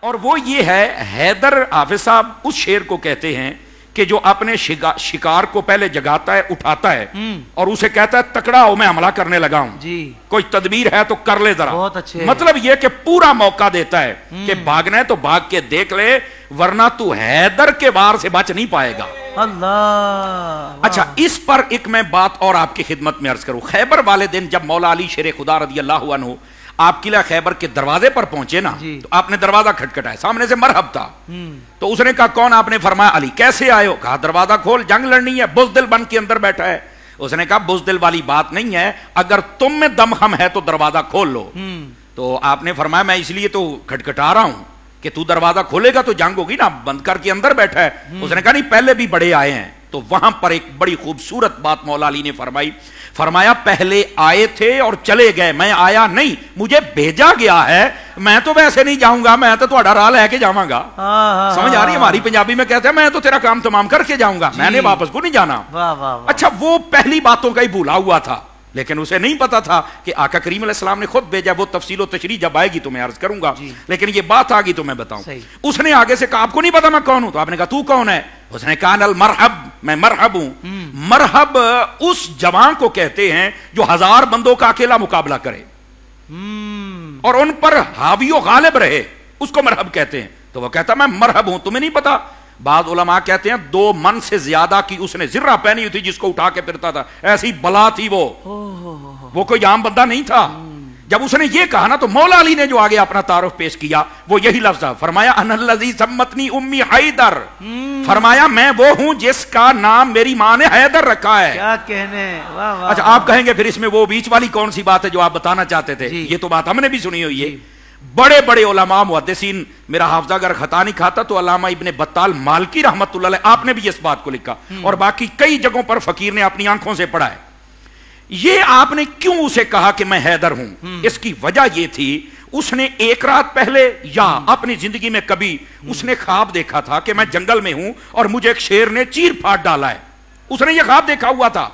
اور وہ یہ ہے حیدر حافظ صاحب اس شعر کو کہتے ہیں کہ جو اپنے شکار کو پہلے جگاتا ہے اٹھاتا ہے اور اسے کہتا ہے تکڑا ہو میں حملہ کرنے لگا ہوں جی کوئی تدبیر ہے تو کر لے ذرا. بہت اچھے. مطلب یہ کہ پورا موقع دیتا ہے کہ بھاگنا ہے تو بھاگ کے دیکھ لے ورنہ تو حیدر کے وار سے بچ نہیں پائے گا. اللہ. اچھا اس پر ایک میں بات اور آپ کی خدمت میں عرض کروں. خیبر والے دن جب مولا علی شیر خدا رضی اللہ عنہ آپ قلعہ خیبر کے دروازے پر پہنچے نا تو آپ نے دروازہ کھٹکھٹایا, سامنے سے مرحب تھا تو اس نے کہا کون؟ آپ نے فرمایا علی. کیسے آئے ہو؟ کہا دروازہ کھول, جنگ لڑنی ہے. بزدل بن کے اندر بیٹھا ہے. اس نے کہا بزدل والی بات نہیں ہے, اگر تم میں دم خم ہے تو دروازہ کھول لو. تو آپ نے فرمایا میں اس لیے تو کھٹکھٹا رہا ہوں کہ تو دروازہ کھولے گا تو جنگ ہوگی نا, بند کر کے اندر بیٹھا ہے. اس نے کہا نہیں پہلے بھی بڑے آئے ہیں. تو وہاں پر ایک بڑی خوبصورت بات مولا علی نے فرمائی. فرمایا پہلے آئے تھے اور چلے گئے, میں آیا نہیں, مجھے بھیجا گیا ہے. میں تو ویسے نہیں جاؤں گا, میں تو تھوڑا راہ لے کے جاؤں گا. سمجھ آ رہی ہے؟ ہماری پنجابی میں کہتے ہیں میں تو تیرا کام تمام کر کے جاؤں گا, میں نے واپس کو نہیں جانا. اچھا وہ پہلی باتوں کا ہی بھولا ہوا تھا, لیکن اسے نہیں پتا تھا کہ آقا کریم علیہ السلام نے خود بھیجا. وہ تفصیل و تشریح جب آئے گی تو میں عرض کروں گا, لیکن یہ بات آ گئی تو میں بتاؤں. اس نے آگے سے کہا آپ کو نہیں پتا میں کون ہوں؟ تو آپ نے کہا تو کون ہے؟ اس نے کہا المرحب, میں مرحب ہوں. مرحب اس جوان کو کہتے ہیں جو 1000 بندوں کا اکیلا مقابلہ کرے اور ان پر حاوی و غالب رہے, اس کو مرحب کہتے ہیں. تو وہ کہتا میں مرحب ہوں, تمہیں نہیں پتا؟ بعض علماء کہتے ہیں 2 من سے زیادہ کی اس نے زرہ پہنی ہوئی تھی جس کو اٹھا کے پھرتا تھا, ایسی بلا تھی وہ کوئی عام بندہ نہیں تھا. جب اس نے یہ کہا نا تو مولا علی نے جو آگے اپنا تعارف پیش کیا وہ یہی لفظ تھا. فرمایا انا الذی سمتنی امی حیدر, فرمایا میں وہ ہوں جس کا نام میری ماں نے حیدر رکھا ہے. کیا کہنے. اچھا آپ کہیں گے پھر اس میں وہ بیچ والی کون سی بات ہے جو آپ بتانا چاہتے تھے؟ یہ تو بات ہم نے بھی سنی ہوئی ہے. بڑے بڑے علماء محدثین, میرا حافظہ اگر خطا نہیں کھاتا تو علامہ ابن بطال مالکی رحمت اللہ علیہ آپ نے بھی اس بات کو لکھا, اور باقی کئی جگہوں پر فقیر نے اپنی آنکھوں سے پڑھا ہے. یہ آپ نے کیوں اسے کہا کہ میں حیدر ہوں؟ اس کی وجہ یہ تھی اس نے ایک رات پہلے یا اپنی زندگی میں کبھی اس نے خواب دیکھا تھا کہ میں جنگل میں ہوں اور مجھے ایک شیر نے چیر پھاڑ ڈالا ہے. اس نے یہ خواب دیکھا ہوا تھا.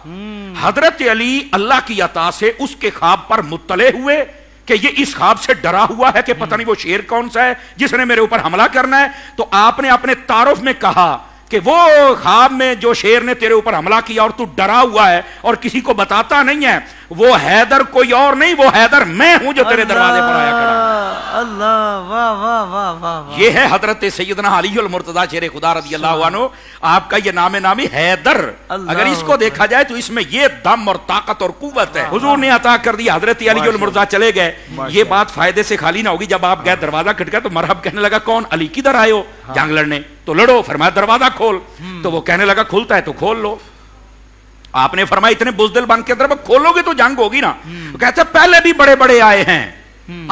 حضرت علی اللہ کی عطا سے اس کے خواب پر مطلع ہوئے کہ یہ اس خواب سے ڈرا ہوا ہے کہ پتہ نہیں وہ شیر کون سا ہے جس نے میرے اوپر حملہ کرنا ہے. تو آپ نے اپنے تعارف میں کہا کہ وہ خواب میں جو شیر نے تیرے اوپر حملہ کیا اور تو ڈرا ہوا ہے اور کسی کو بتاتا نہیں ہے, وہ حیدر کوئی اور نہیں, وہ حیدر میں ہوں جو تیرے دروازے پر آیا کھڑا. اللہ واہ واہ واہ واہ. یہ ہے حضرت سیدنا علی المرتضیٰ شیر خدا رضی اللہ عنہ, آپ کا یہ نام نامی حیدر. اگر اس کو دیکھا جائے تو اس میں یہ دم اور طاقت اور قوت ہے. حضور نے عطا کر دی. حضرت علی المرتضیٰ چلے گئے. یہ بات فائدے سے خالی نہ ہوگی. جب آپ گئے دروازہ کھٹکا تو مرحب کہنے لگا کون؟ علی کدھر آئے ہو؟ جنگ لڑنے. تو لڑو. فرمایا دروازہ کھول. تو وہ کہنے لگا کھلتا ہے تو کھول لو. آپ نے فرمایا اتنے بزدل بن کے اندر کھولو گے تو جنگ ہوگی نا. کہتے پہلے بھی بڑے بڑے آئے ہیں.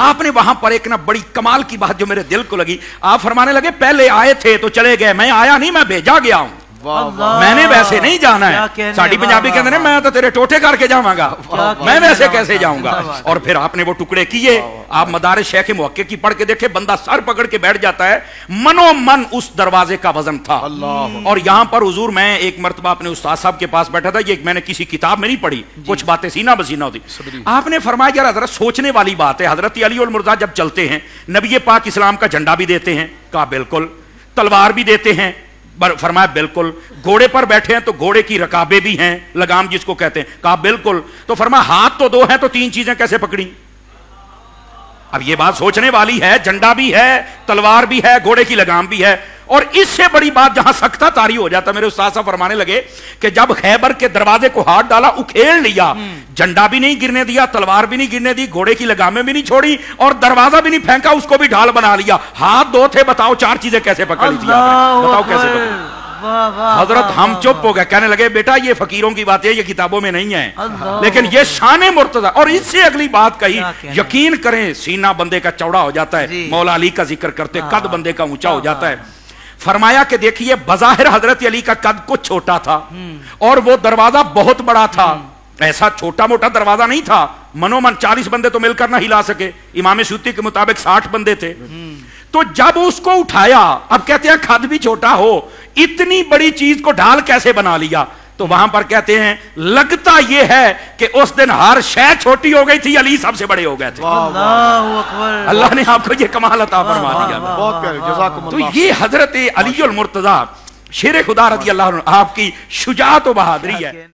آپ نے وہاں پر ایک نا بڑی کمال کی بات جو میرے دل کو لگی, آپ فرمانے لگے پہلے آئے تھے تو چلے گئے, میں آیا نہیں, میں بھیجا گیا ہوں. میں نے ویسے نہیں جانا ہے. ساڑھی پنجابی کے اندر میں تو تیرے ٹوٹے کر کے جاؤں گا, میں ویسے کیسے جاؤں گا. اور پھر آپ نے وہ ٹکڑے کیے. آپ مدارج شیخ محقق کی پڑھ کے دیکھے, بندہ سر پکڑ کے بیٹھ جاتا ہے. منو من اس دروازے کا وزن تھا. اور یہاں پر حضور میں ایک مرتبہ اپنے استاد صاحب کے پاس بیٹھا تھا, یہ میں نے کسی کتاب میں نہیں پڑھی, کچھ باتیں سینہ بسینہ ہوتی. آپ نے فرمایا یار حضرت سوچنے والی بات ہے, حضرت علی المرتضیٰ جب چلتے ہیں نبی پاک اسلام کا جھنڈا بھی دیتے ہیں. کہا بالکل. تلوار بھی دیتے ہیں. فرمایا بالکل. گھوڑے پر بیٹھے ہیں تو گھوڑے کی رکابیں بھی ہیں, لگام جس کو کہتے ہیں. کہا بالکل. تو فرمایا ہاتھ تو 2 ہیں تو 3 چیزیں کیسے پکڑی؟ اب یہ بات سوچنے والی ہے. جھنڈا بھی ہے, تلوار بھی ہے, گھوڑے کی لگام بھی ہے. اور اس سے بڑی بات جہاں سختہ طاری ہو جاتا, میرے استاد صاحب فرمانے لگے کہ جب خیبر کے دروازے کو ہاتھ ڈالا, اکھیڑ لیا, جھنڈا بھی نہیں گرنے دیا, تلوار بھی نہیں گرنے دی, گھوڑے کی لگامیں بھی نہیں چھوڑی, اور دروازہ بھی نہیں پھینکا, اس کو بھی ڈھال بنا لیا. ہاتھ 2 تھے, بتاؤ 4 چیزیں کیسے پکڑ لی تھی؟ بتاؤ کیسے پکڑ. حضرت ہم چپ ہو گئے, کہنے لگے بیٹا یہ فقیروں کی بات ہے, یہ کتابوں میں نہیں ہے, لیکن یہ شان مرتضیٰ. اور اس سے اگلی بات کہی, یقین کریں سینہ بندے کا چوڑا ہو جاتا ہے. مولا علی کا ذکر کرتے قد بندے کا اونچا ہو جاتا ہے. فرمایا کہ دیکھیے بظاہر حضرت علی کا قد کچھ چھوٹا تھا اور وہ دروازہ بہت بڑا تھا. ایسا چھوٹا موٹا دروازہ نہیں تھا. منو من 40 بندے تو مل کر نہ ہلا سکے. امام سیوطی کے مطابق 60 بندے تھے. تو جب اس کو اٹھایا, اب کہتے ہیں قد بھی چھوٹا ہو, اتنی بڑی چیز کو ڈھال کیسے بنا لیا؟ تو وہاں پر کہتے ہیں لگتا یہ ہے کہ اس دن ہر شے چھوٹی ہو گئی تھی، علی سب سے بڑے ہو گئے تھے۔ اللہ اکبر، اللہ نے آپ کو یہ کمال عطا فرما دیا۔ بہت پیارے، جزاکم تو اللہ۔ یہ حضرت علی المرتضیٰ شیر خدا رضی اللہ عنہ آپ کی شجاعت و بہادری ہے۔